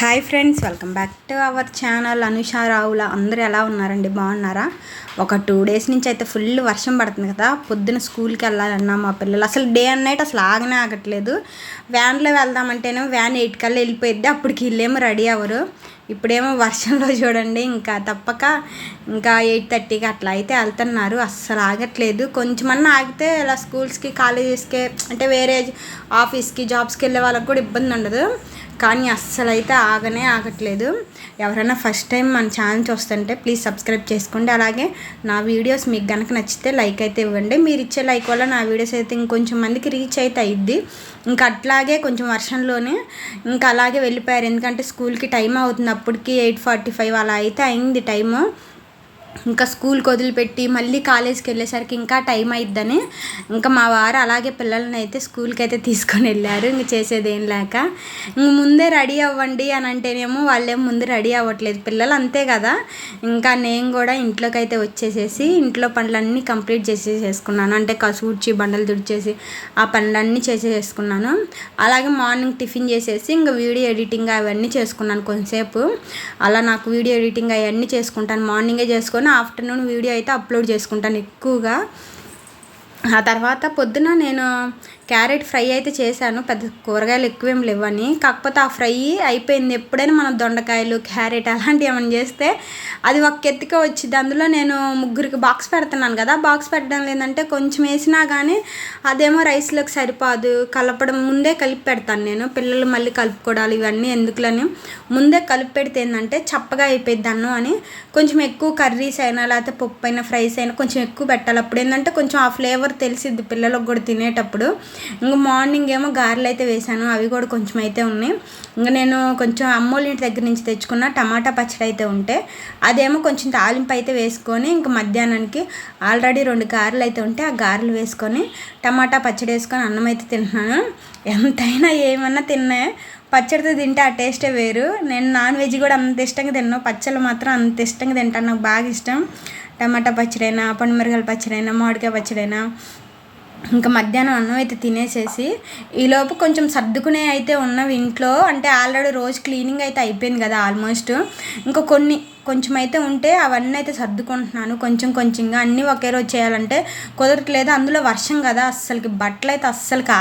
Hi friends, welcome back to our channel Anusha Ravula. అందరూ ఎలా ఉన్నారండి? బాగున్నారా? ఒక 2 days నుంచి అయితే ఫుల్ వర్షం పడుతుంది కదా. పొద్దున స్కూల్కి వెళ్ళాలన్నా మా పిల్లలు అసలు డే అండ్ నైట్ అసలు ఆగనే ఆగట్లేదు. వ్యాన్లో వెళ్దామంటేనేమో వ్యాన్ 8 కల్లా వెళ్ళిపోయిద్ది, అప్పటికి వీళ్ళేమో రెడీ అవ్వరు. ఇప్పుడేమో వర్షంలో చూడండి, ఇంకా తప్పక ఇంకా 8:30కి అట్లా అయితే వెళ్తున్నారు. అస్సలు ఆగట్లేదు. కొంచెమన్నా ఆగితే ఇలా స్కూల్స్కి కాలేజెస్కి అంటే వేరే ఆఫీస్కి జాబ్స్కి వెళ్ళే వాళ్ళకి కూడా ఇబ్బంది ఉండదు. కానీ అస్సలు అయితే ఆగనే ఆగట్లేదు. ఎవరైనా ఫస్ట్ టైం మన ఛానల్ చూస్తుంటే ప్లీజ్ సబ్స్క్రైబ్ చేసుకోండి. అలాగే నా వీడియోస్ మీకు కనుక నచ్చితే లైక్ అయితే ఇవ్వండి. మీరు ఇచ్చే లైక్ వల్ల నా వీడియోస్ అయితే ఇంకొంచెం మందికి రీచ్ అయితే అయ్యిద్ది. ఇంకా అట్లాగే కొంచెం వర్షంలోనే ఇంకా అలాగే వెళ్ళిపోయారు, ఎందుకంటే స్కూల్కి టైం అవుతుంది. అప్పటికి 8:45 అలా అయితే అయింది టైము. ఇంకా స్కూల్కి వదిలిపెట్టి మళ్ళీ కాలేజ్కి వెళ్ళేసరికి ఇంకా టైం అయిద్దని ఇంకా మా వారు అలాగే పిల్లల్ని అయితే స్కూల్కి అయితే తీసుకొని వెళ్ళారు. ఇంక చేసేది ఏం లేక ఇంక ముందే రెడీ అవ్వండి అని అంటేనేమో వాళ్ళేమో ముందు రెడీ అవ్వట్లేదు. పిల్లలు అంతే కదా. ఇంకా నేను కూడా ఇంట్లోకి అయితే వచ్చేసేసి ఇంట్లో పనులన్నీ కంప్లీట్ చేసేసుకున్నాను. అంటే కసూడ్చి బండలు తుడిచేసి ఆ పనులన్నీ చేసేసుకున్నాను. అలాగే మార్నింగ్ టిఫిన్ చేసేసి ఇంకా వీడియో ఎడిటింగ్ అవన్నీ చేసుకున్నాను కొంతసేపు. అలా నాకు వీడియో ఎడిటింగ్ అవన్నీ చేసుకుంటాను, మార్నింగే చేసుకొని ఆఫ్టర్నూన్ వీడియో అయితే అప్లోడ్ చేసుకుంటాను ఎక్కువగా. ఆ తర్వాత పొద్దున నేను క్యారెట్ ఫ్రై అయితే చేశాను. పెద్ద కూరగాయలు ఎక్కువేం లేవని, కాకపోతే ఆ ఫ్రై అయిపోయింది. ఎప్పుడైనా మనం దొండకాయలు క్యారెట్ అలాంటివి ఏమైనా చేస్తే అది ఒక ఎత్తుకే వచ్చింది. అందులో నేను 3 బాక్స్ పెడుతున్నాను కదా, బాక్స్ పెట్టడం లేదంటే కొంచెం వేసినా కానీ అదేమో రైస్లోకి సరిపోదు. కలపడం ముందే కలిపి పెడతాను నేను. పిల్లలు మళ్ళీ కలుపుకోవడాలు ఇవన్నీ ఎందుకులని ముందే కలిపి పెడితే ఏంటంటే చప్పగా అయిపోయింది అన్నం అని. కొంచెం ఎక్కువ కర్రీస్ అయినా లేకపోతే పప్పు అయినా ఫ్రైస్ అయినా కొంచెం ఎక్కువ పెట్టాలి. అప్పుడు ఏంటంటే కొంచెం ఆ ఫ్లేవర్ తెలిసిద్ది పిల్లలకు కూడా తినేటప్పుడు. ఇంకా మార్నింగ్ ఏమో గారెలు అయితే వేసాను, అవి కూడా కొంచెం అయితే ఉన్నాయి. ఇంకా నేను కొంచెం అమ్మోళ్ళ ఇంటి దగ్గర నుంచి తెచ్చుకున్న టమాటా పచ్చడి అయితే ఉంటే అదేమో కొంచెం తాలింపు అయితే వేసుకొని ఇంకా మధ్యాహ్నానికి ఆల్రెడీ 2 గారెలు అయితే ఉంటే ఆ గారెలు వేసుకొని టమాటా పచ్చడి వేసుకొని అన్నం అయితే తింటున్నాను. ఎంతైనా ఏమన్నా తిన్నా పచ్చడితో తింటే ఆ టేస్టే వేరు. నేను నాన్ వెజ్ కూడా అంత ఇష్టంగా తిన్నాను, పచ్చళ్ళు మాత్రం అంత ఇష్టంగా తింటాను. నాకు బాగా ఇష్టం. టమాటా పచ్చడైనా, పండుమిరకాయల పచ్చడైనా, మామిడికాయ పచ్చడైనా. ఇంకా మధ్యాహ్నం అన్నం అయితే తినేసేసి ఈలోపు కొంచెం సర్దుకునే అయితే ఉన్నవి ఇంట్లో. అంటే ఆల్రెడీ రోజు క్లీనింగ్ అయితే అయిపోయింది కదా ఆల్మోస్ట్. ఇంకా కొంచెం అయితే ఉంటే అవన్నీ అయితే సర్దుకుంటున్నాను కొంచెంగా. అన్నీ ఒకే రోజు చేయాలంటే కుదరట్లేదు. అందులో వర్షం కదా, అస్సలకి బట్టలు అయితే అస్సలకి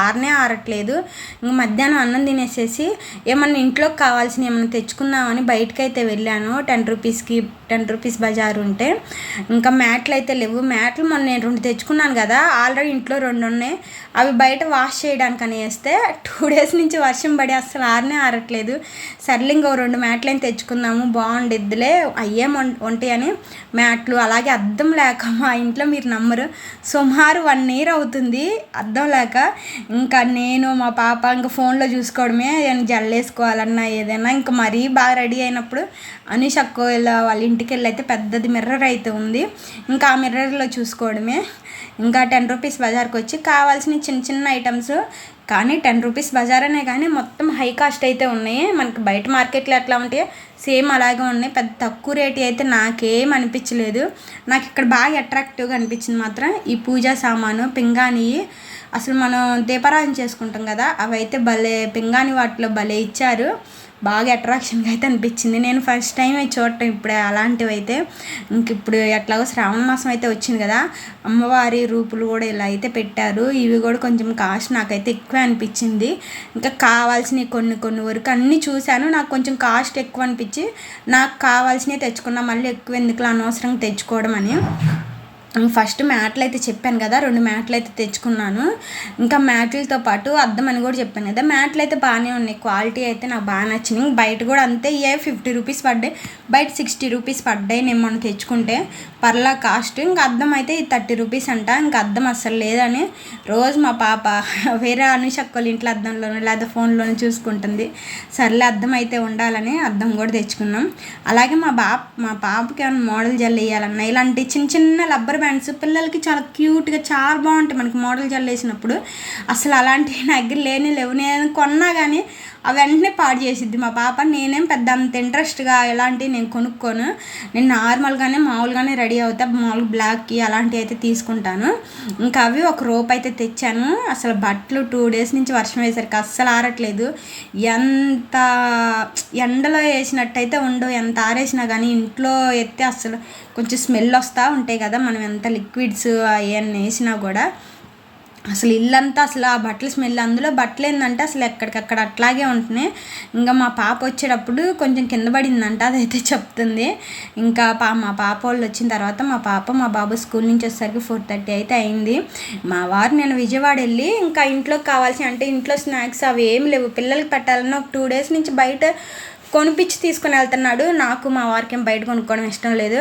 ఆరట్లేదు. ఇంక మధ్యాహ్నం అన్నం తినేసేసి ఏమన్నా ఇంట్లోకి కావాల్సిన ఏమన్నా తెచ్చుకుందామని బయటకు అయితే వెళ్ళాను. 10 రూపీస్ బజారు ఉంటే. ఇంకా మ్యాట్లు అయితే లేవు. మ్యాట్లు మొన్న నేను 2 తెచ్చుకున్నాను కదా, ఆల్రెడీ ఇంట్లో 2 ఉన్నాయి. అవి బయట వాష్ చేయడానికి అని వేస్తే 2 days నుంచి వర్షం పడి అస్సలు ఆరట్లేదు. సర్లే ఇంకో 2 మ్యాట్లు అయితే తెచ్చుకుందాము, బాగుండిద్దిలే అయ్యేం ఉంటాయని మ్యాట్లు. అలాగే అద్దం లేక మా ఇంట్లో మీరు నమ్మరు, సుమారు 1 year అవుతుంది అద్దం లేక. ఇంకా నేను మా పాప ఇంకా ఫోన్లో చూసుకోవడమే. జల్లేసుకోవాలన్నా ఏదైనా ఇంకా మరీ బాగా రెడీ అయినప్పుడు అనీష్ అక్క వాళ్ళ ఇంటికి వెళ్ళి అయితే పెద్దది మిర్రర్ అయితే ఉంది, ఇంకా ఆ మిర్రర్లో చూసుకోవడమే. ఇంకా 10 రూపీస్ బజార్కి వచ్చి కావాల్సిన చిన్న ఐటమ్స్. కానీ 10 రూపీస్ బజార్ అనే కానీ మొత్తం హై కాస్ట్ అయితే ఉన్నాయి. మనకి బయట మార్కెట్లో ఎట్లా ఉంటాయో సేమ్ అలాగే ఉన్నాయి. పెద్ద తక్కువ రేటు అయితే నాకేం అనిపించలేదు. నాకు ఇక్కడ బాగా అట్రాక్టివ్గా అనిపించింది మాత్రం ఈ పూజా సామాను, పింగాణి. అసలు మనం దీపారాధన చేసుకుంటాం కదా, అవి అయితే భలే పింగాణి వాటిలో భలే ఇచ్చారు. బాగా అట్రాక్షన్గా అయితే అనిపించింది. నేను ఫస్ట్ టైం చూడటం ఇప్పుడే అలాంటివి అయితే. ఇంక ఇప్పుడు ఎట్లాగో శ్రావణ మాసం అయితే వచ్చింది కదా, అమ్మవారి రూపులు కూడా ఇలా అయితే పెట్టారు. ఇవి కూడా కొంచెం కాస్ట్ నాకైతే ఎక్కువ అనిపించింది. ఇంకా కావాల్సినవి కొన్ని వరకు అన్నీ చూశాను. నాకు కొంచెం కాస్ట్ ఎక్కువ అనిపించి నాకు కావాల్సినవి తెచ్చుకున్నా, మళ్ళీ ఎక్కువ ఎందుకులా అనవసరంగా తెచ్చుకోవడం అని. ఫస్ట్ మ్యాట్లు అయితే చెప్పాను కదా, 2 మ్యాట్లు అయితే తెచ్చుకున్నాను. ఇంకా మ్యాట్లతో పాటు అద్దం అని కూడా చెప్పాను కదా, మ్యాట్లు అయితే బాగానే ఉన్నాయి, క్వాలిటీ అయితే నాకు బాగా నచ్చినాయి. బయట కూడా అంతే, 50 రూపీస్ పడ్డాయి, బయట 60 రూపీస్ పడ్డాయి నేను మొన్న తెచ్చుకుంటే. పర్లా కాస్ట్. ఇంకా అద్దం అయితే 30 రూపీస్ అంట. ఇంకా అద్దం అస్సలు లేదని రోజు మా పాప వేరే అనుషక్కల ఇంట్లో అద్దంలోనే లేదా ఫోన్లోనే చూసుకుంటుంది. సర్లే అద్దం అయితే ఉండాలని అద్దం కూడా తెచ్చుకున్నాం. అలాగే మా పాపకి ఏమైనా మోడల్ జల్ వేయాలన్నా ఇలాంటి చిన్న రబ్బర్ బ్యాండ్స్ పిల్లలకి చాలా క్యూట్గా చాలా బాగుంటాయి మనకి మోడల్ జల్ వేసినప్పుడు. అసలు అలాంటివి నా దగ్గర లేవు. నేను కొన్నా కానీ అవి వెంటనే పాడు చేసిద్ది మా పాప. నేనేం పెద్ద అంత ఇంట్రెస్ట్గా ఎలాంటివి నేను కొనుక్కోను. నేను నార్మల్గానే మామూలుగానే రెడీ రెడీ అవుతా మామూలుగా బ్లాక్కి అలాంటివి అయితే తీసుకుంటాను. ఇంకా అవి ఒక రోప్ అయితే తెచ్చాను. అసలు బట్టలు 2 డేస్ నుంచి వర్షం వేసరికి అస్సలు ఆరట్లేదు. ఎంత ఎండలో వేసినట్టయితే ఉండవు, ఎంత ఆరేసినా కానీ ఇంట్లో ఎత్తే అసలు కొంచెం స్మెల్ వస్తూ ఉంటాయి కదా, మనం ఎంత లిక్విడ్స్ అవన్నీ వేసినా కూడా. అసలు ఇల్లంతా అసలు ఆ బట్టల స్మెల్, అందులో బట్టలు ఏంటంటే అసలు ఎక్కడికక్కడ అట్లాగే ఉంటున్నాయి. ఇంకా మా పాప వచ్చేటప్పుడు కొంచెం కింద పడిందంట, అదైతే చెప్తుంది. ఇంకా మా పాప వాళ్ళు వచ్చిన తర్వాత మా బాబు స్కూల్ నుంచి వచ్చేసరికి 4:30 అయితే అయింది. మా వారు నేను విజయవాడ వెళ్ళి ఇంకా ఇంట్లోకి కావాల్సి అంటే ఇంట్లో స్నాక్స్ అవి ఏమి లేవు, పిల్లలకి పెట్టాలని ఒక 2 డేస్ నుంచి బయట కొనిపించి తీసుకుని వెళ్తున్నాడు. నాకు మా వారికి ఏం బయట కొనుక్కోవడం ఇష్టం లేదు.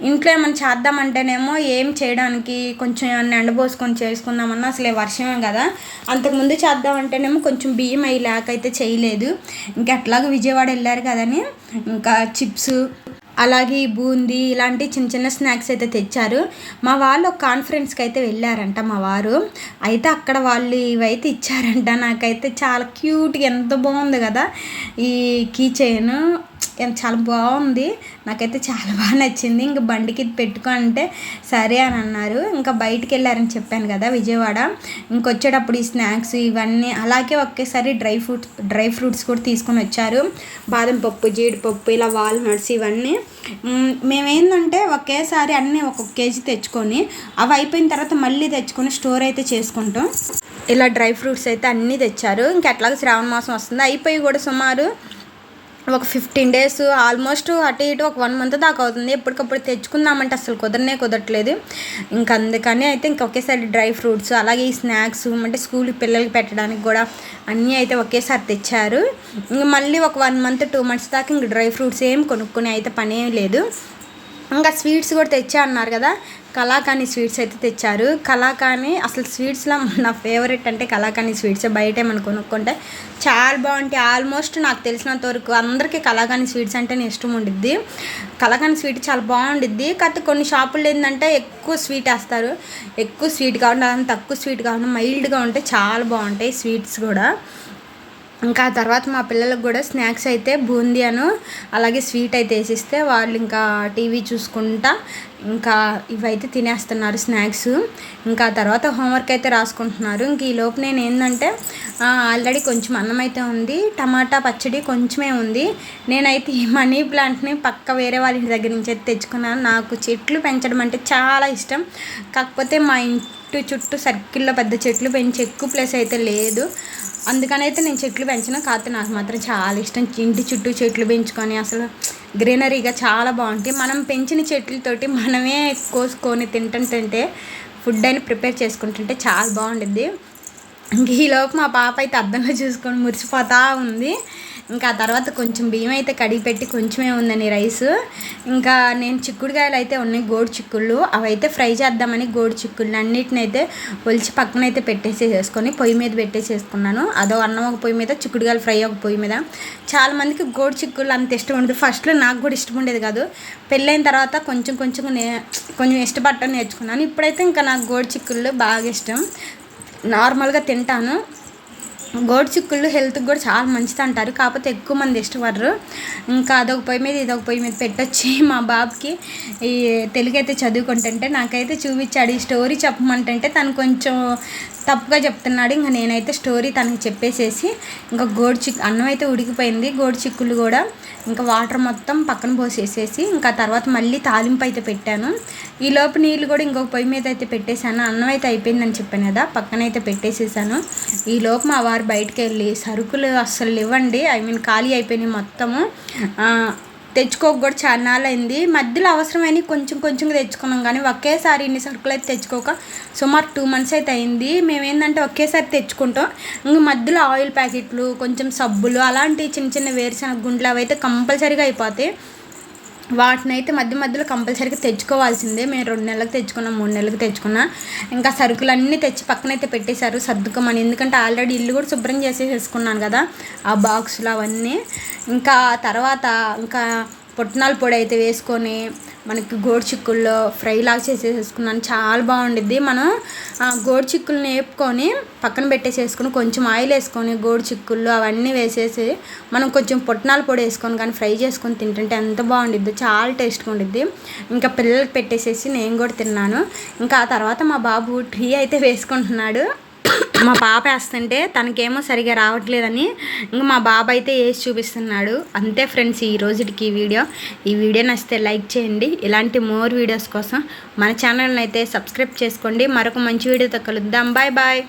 ఇంట్లో ఏమైనా చేద్దామంటేనేమో ఏం చేయడానికి కొంచెం ఏమన్నా ఎండబోసుకొని చేసుకుందామన్నా అసలే వర్షమే కదా, అంతకుముందు చేద్దామంటేనేమో కొంచెం బియ్యం అవి లేకైతే చేయలేదు. ఇంకా ఎట్లాగో విజయవాడ వెళ్ళారు కదని ఇంకా చిప్స్ అలాగే బూందీ ఇలాంటి చిన్న చిన్న స్నాక్స్ అయితే తెచ్చారు. మా వాళ్ళు ఒక కాన్ఫరెన్స్కి అయితే వెళ్ళారంట మా వారు, అయితే అక్కడ వాళ్ళు ఇవైతే ఇచ్చారంట. నాకైతే చాలా క్యూట్గా ఎంత బాగుంది కదా ఈ కీ చైన్, చాలా బాగుంది, నాకైతే చాలా బాగా నచ్చింది. ఇంకా బండికి పెట్టుకో అంటే సరే అని అన్నారు. ఇంకా బయటికి వెళ్ళారని చెప్పాను కదా విజయవాడ, ఇంకొచ్చేటప్పుడు ఈ స్నాక్స్ ఇవన్నీ అలాగే ఒకేసారి డ్రై ఫ్రూట్స్ కూడా తీసుకొని వచ్చారు. బాదం పప్పు, జీడిపప్పు, ఇలా వాల్నట్స్ ఇవన్నీ. మేమేంటంటే ఒకేసారి అన్నీ 1 కేజీ తెచ్చుకొని అవి అయిపోయిన తర్వాత మళ్ళీ తెచ్చుకొని స్టోర్ అయితే చేసుకుంటాం. ఇలా డ్రై ఫ్రూట్స్ అయితే అన్నీ తెచ్చారు. ఇంకెట్లాగో శ్రావణ మాసం వస్తుంది, అయిపోయి కూడా సుమారు ఒక 15 డేస్ ఆల్మోస్ట్ అటు ఇటు ఒక 1 మంత్ దాకా అవుతుంది. ఎప్పటికప్పుడు తెచ్చుకుందామంటే అసలు కుదరట్లేదు. ఇంకా అందుకని అయితే ఇంకా ఒకేసారి డ్రై ఫ్రూట్స్ అలాగే ఈ స్నాక్స్ అంటే స్కూల్కి పిల్లలకి పెట్టడానికి కూడా అన్నీ అయితే ఒకేసారి తెచ్చారు. ఇంక మళ్ళీ ఒక 1 మంత్ 2 మంత్స్ దాకా ఇంక డ్రై ఫ్రూట్స్ ఏం కొనుక్కునే అయితే పని ఏం లేదు. ఇంకా స్వీట్స్ కూడా తెచ్చా అన్నారు కదా, కలాకానీ స్వీట్స్ అయితే తెచ్చారు. కలాకానీ అసలు స్వీట్స్లో నా ఫేవరెట్ అంటే కలాకానీ స్వీట్స్. బయట ఏమైనా కొనుక్కుంటే చాలా బాగుంటాయి. ఆల్మోస్ట్ నాకు తెలిసినంత వరకు అందరికీ కలాకానీ స్వీట్స్ అంటే ఇష్టం ఉండిద్ది. కలాకానీ స్వీట్ చాలా బాగుండిద్ది. కాకపోతే కొన్ని షాపుల్లో ఏంటంటే ఎక్కువ స్వీట్ వేస్తారు, ఎక్కువ స్వీట్ కాకుండా తక్కువ స్వీట్ కాకుండా మైల్డ్గా ఉంటే చాలా బాగుంటాయి స్వీట్స్ కూడా. ఇంకా ఆ తర్వాత మా పిల్లలకు కూడా స్నాక్స్ అయితే బూందీ అలాగే స్వీట్ అయితే వేసిస్తే వాళ్ళు ఇంకా టీవీ చూసుకుంటా ఇంకా ఇవైతే తినేస్తున్నారు స్నాక్స్. ఇంకా ఆ తర్వాత హోంవర్క్ అయితే రాసుకుంటున్నారు. ఇంక ఈ లోపు నేను ఏంటంటే ఆల్రెడీ కొంచెం అన్నం అయితే ఉంది, టమాటా పచ్చడి కొంచెమే ఉంది. నేనైతే ఈ మనీ ప్లాంట్ని వేరే వాళ్ళ ఇంటి దగ్గర నుంచి అయితే తెచ్చుకున్నాను. నాకు చెట్లు పెంచడం అంటే చాలా ఇష్టం. కాకపోతే మా ఇంటి చుట్టూ సర్కిల్లో పెద్ద చెట్లు పెంచే ఎక్కువ ప్లేస్ అయితే లేదు, అందుకని అయితే నేను చెట్లు పెంచిన. కాకపోతే నాకు మాత్రం చాలా ఇష్టం ఇంటి చుట్టూ చెట్లు పెంచుకొని అసలు గ్రీనరీగా చాలా బాగుంటాయి. మనం పెంచిన చెట్లతోటి మనమే కోసుకొని తింటుంటే ఫుడ్ అని ప్రిపేర్ చేసుకుంటుంటే చాలా బాగుంటుంది. ఇంక ఈలోపు మా పాప అయితే అద్దంలో చూసుకొని మురిసిపోతూ ఉంది. ఇంకా ఆ తర్వాత కొంచెం బియ్యం అయితే కడిగి పెట్టి కొంచెమే ఉందని రైస్. ఇంకా నేను చిక్కుడుకాయలు అయితే ఉన్నాయి, గోడు చిక్కుళ్ళు, అవి అయితే ఫ్రై చేద్దామని గోడు చిక్కుళ్ళు అన్నిటిని అయితే ఒలిచి పక్కన అయితే పెట్టేసేసుకొని పొయ్యి మీద పెట్టేసేసుకున్నాను. అదో అన్నం ఒక పొయ్యి మీద, చిక్కుడుకాయలు ఫ్రై ఒక పొయ్యి మీద. చాలామందికి గోడు చిక్కుళ్ళు అంత ఇష్టం ఉండదు. ఫస్ట్లో నాకు కూడా ఇష్టం ఉండేది కాదు, పెళ్ళైన తర్వాత కొంచెం ఇష్టపడటం నేర్చుకున్నాను. ఇప్పుడైతే ఇంకా నాకు గోడు చిక్కుళ్ళు బాగా ఇష్టం, నార్మల్గా తింటాను. గోడు చిక్కుళ్ళు హెల్త్కి కూడా చాలా మంచిది అంటారు, కాకపోతే ఎక్కువ మంది ఇష్టపడరు. ఇంకా అదొక పొయ్యి మీద ఇదొక పొయ్యి మీద పెట్టొచ్చి మా బాబుకి ఈ తెలుగు అయితే చదువుకుంటుంటే నాకైతే చూపించాడు. ఈ స్టోరీ చెప్పమంటే తను కొంచెం తప్పుగా చెప్తున్నాడు. ఇంకా నేనైతే స్టోరీ తనకి చెప్పేసేసి ఇంకా అన్నం అయితే ఉడికిపోయింది, గోడు చిక్కుళ్ళు కూడా ఇంకా వాటర్ మొత్తం పక్కన పోసేసేసి ఇంకా తర్వాత మళ్ళీ తాలింపు అయితే పెట్టాను. ఈ లోపు నీళ్ళు కూడా ఇంకొక పొయ్యి మీద అయితే పెట్టేశాను. అన్నం అయితే అయిపోయిందని చెప్పాను కదా, పక్కన అయితే పెట్టేసేసాను. ఈ లోపు మా వారు బయటకు వెళ్ళి సరుకులు అస్సలు ఇవ్వండి, ఖాళీ అయిపోయినాయి మొత్తము, తెచ్చుకోక కూడా చాలా నాళ్ళు అయింది. మధ్యలో అవసరమైన కొంచెంగా తెచ్చుకున్నాం, కానీ ఒకేసారి ఇన్ని సరుకులు అయితే తెచ్చుకోక సుమారు 2 మంత్స్ అయితే అయింది. మేమేంటంటే ఒకేసారి తెచ్చుకుంటాం. ఇంక మధ్యలో ఆయిల్ ప్యాకెట్లు, కొంచెం సబ్బులు అలాంటి చిన్న వేరుశనగ గుండ్లు అవి అయితే కంపల్సరీగా అయిపోతాయి. వాటిని అయితే మధ్యలో కంపల్సరీగా తెచ్చుకోవాల్సిందే. మేము 2 నెలలకు తెచ్చుకున్నాం, 3 నెలలకు తెచ్చుకున్నా. ఇంకా సరుకులన్నీ తెచ్చి పక్కనైతే పెట్టేశారు సర్దుకోమని, ఎందుకంటే ఆల్రెడీ ఇల్లు కూడా శుభ్రం చేసేసుకున్నాను కదా ఆ బాక్సులు అవన్నీ. ఇంకా తర్వాత ఇంకా పుట్నాల పొడి అయితే వేసుకొని మనకి గోడు చిక్కుల్లో ఫ్రై లాగా చేసేసుకున్నాను. చాలా బాగుండిద్ది. మనం గోడు చిక్కుల్ని వేపుకొని పక్కన పెట్టేసేసుకొని కొంచెం ఆయిల్ వేసుకొని గోడు చిక్కుళ్ళు అవన్నీ వేసేసి మనం కొంచెం పుట్నాల పొడి వేసుకొని కానీ ఫ్రై చేసుకొని తింటుంటే ఎంత బాగుండిద్దో, చాలా టేస్ట్గా ఉండిద్ది. ఇంకా పిల్లలకి పెట్టేసేసి నేను కూడా తిన్నాను. ఇంకా ఆ తర్వాత మా బాబు టీ అయితే వేసుకుంటున్నాడు. మా పాప వేస్తుంటే తనకేమో సరిగా రావట్లేదని ఇంకా మా బాబు అయితే వేసి చూపిస్తున్నాడు. అంతే ఫ్రెండ్స్, ఈ రోజుకి ఈ వీడియో నచ్చితే లైక్ చేయండి. ఇలాంటి మోర్ వీడియోస్ కోసం మన ఛానల్ని అయితే సబ్స్క్రైబ్ చేసుకోండి. మరొక మంచి వీడియోతో కలుద్దాం. Bye bye.